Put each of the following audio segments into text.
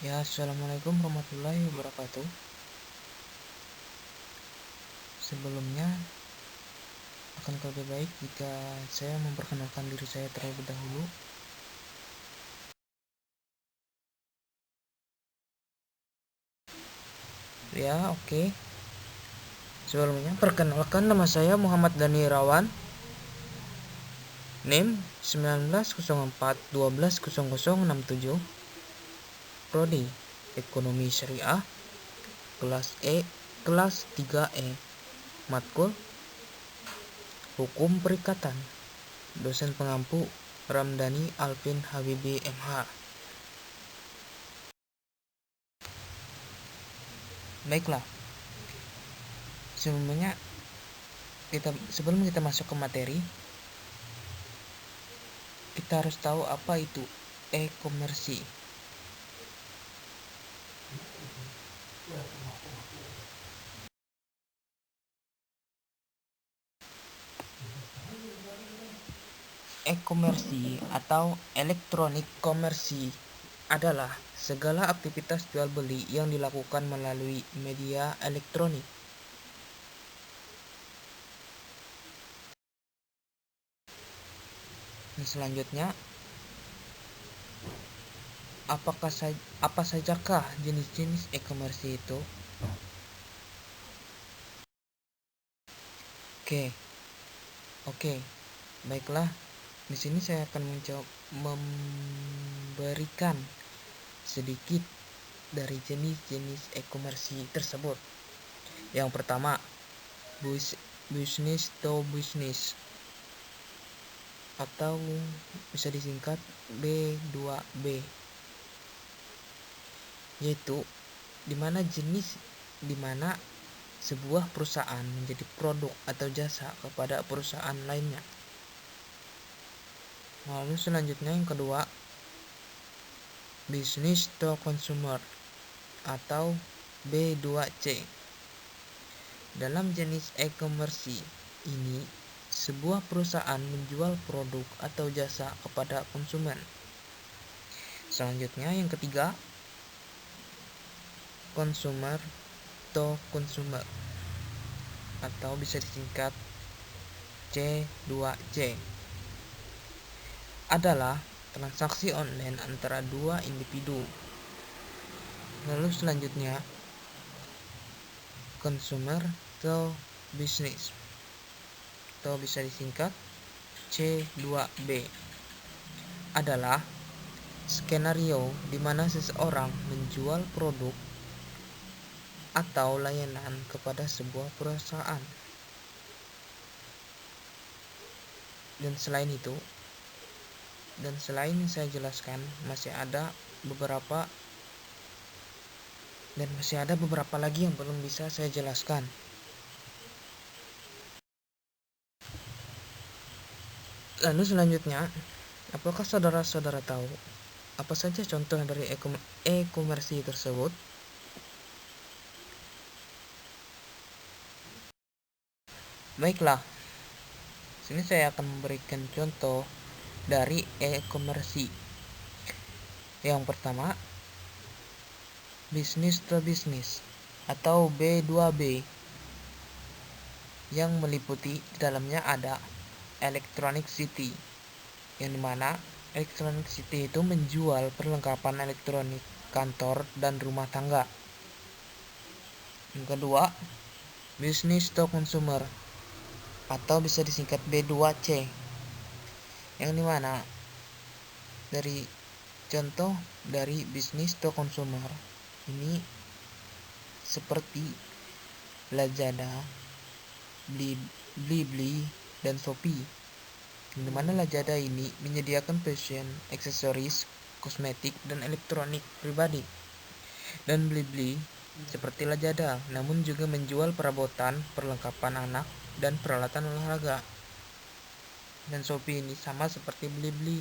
Ya, assalamualaikum warahmatullahi wabarakatuh. Sebelumnya, akan lebih baik jika saya memperkenalkan diri saya terlebih dahulu. Ya, oke. Sebelumnya, perkenalkan nama saya Muhammad Dani Irawan. NIM 1904 12 0067. Prodi Ekonomi Syariah, kelas E, kelas 3E. Matkul Hukum Perikatan. Dosen pengampu Ramdhani Alvin Habibi MH. Baiklah, sebelum kita masuk ke materi, kita harus tahu apa itu e-komersi. E-komersi atau elektronik komersi adalah segala aktivitas jual beli yang dilakukan melalui media elektronik. Dan selanjutnya, apa sajakah jenis-jenis e-komersi itu? Oke. Baiklah. Di sini saya akan memberikan sedikit dari jenis-jenis e-komersi tersebut. Yang pertama, business to business atau bisa disingkat B2B, yaitu dimana sebuah perusahaan menjadi produk atau jasa kepada perusahaan lainnya. Lalu selanjutnya yang kedua, business to consumer atau B2C. Dalam jenis e-komersi ini, sebuah perusahaan menjual produk atau jasa kepada konsumen. Selanjutnya yang ketiga, consumer to consumer atau bisa disingkat C2C, adalah transaksi online antara dua individu. Lalu selanjutnya, consumer to business atau bisa disingkat C2B, adalah skenario di mana seseorang menjual produk atau layanan kepada sebuah perusahaan. Dan selain yang saya jelaskan, masih ada beberapa lagi yang belum bisa saya jelaskan. Lalu selanjutnya, apakah saudara-saudara tahu apa saja contoh dari e-komersi tersebut? Baiklah, sini saya akan memberikan contoh dari e-komersi. Yang pertama, business to business atau B2B, yang meliputi di dalamnya ada Electronic City, yang dimana Electronic City itu menjual perlengkapan elektronik kantor dan rumah tangga. Yang kedua, business to consumer atau bisa disingkat B2C, yang dimana dari contoh dari business to consumer ini seperti Lazada, Blibli, dan Shopee, di mana Lazada ini menyediakan fashion, aksesoris, kosmetik, dan elektronik pribadi. Dan Blibli seperti Lazada, namun juga menjual perabotan, perlengkapan anak, dan peralatan olahraga. Dan Shopee ini sama seperti Blibli.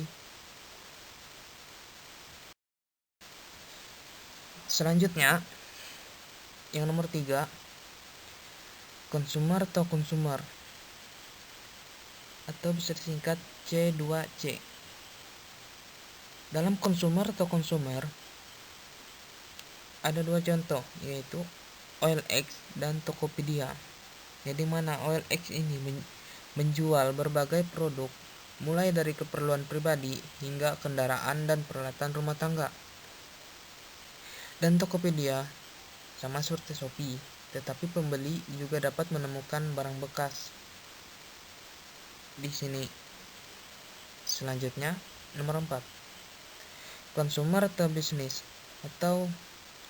Selanjutnya, yang nomor 3, consumer to consumer atau bisa disingkat C2C. Dalam consumer to consumer, ada dua contoh, yaitu OLX dan Tokopedia. Jadi mana OLX ini menjual berbagai produk mulai dari keperluan pribadi hingga kendaraan dan peralatan rumah tangga. Dan Tokopedia sama seperti Shopee, tetapi pembeli juga dapat menemukan barang bekas di sini. Selanjutnya, nomor 4. Consumer to business atau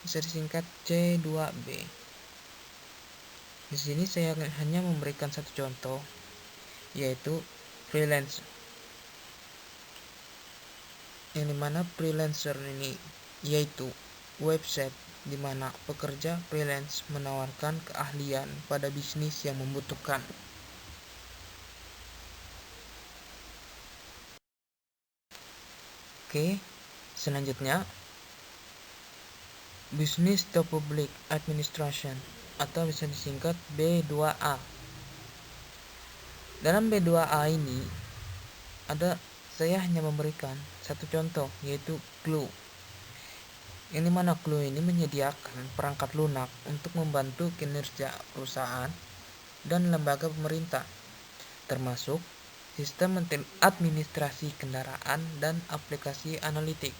bisa disingkat C2B. Di sini saya hanya memberikan satu contoh, yaitu freelance. Yang dimana freelancer ini yaitu website di mana pekerja freelance menawarkan keahlian pada bisnis yang membutuhkan. Oke, selanjutnya Business to Public Administration atau bisa disingkat B2A. Dalam B2A ini saya hanya memberikan satu contoh, yaitu Clue. Yang mana Clue ini menyediakan perangkat lunak untuk membantu kinerja perusahaan dan lembaga pemerintah, termasuk sistem administrasi kendaraan dan aplikasi analitik.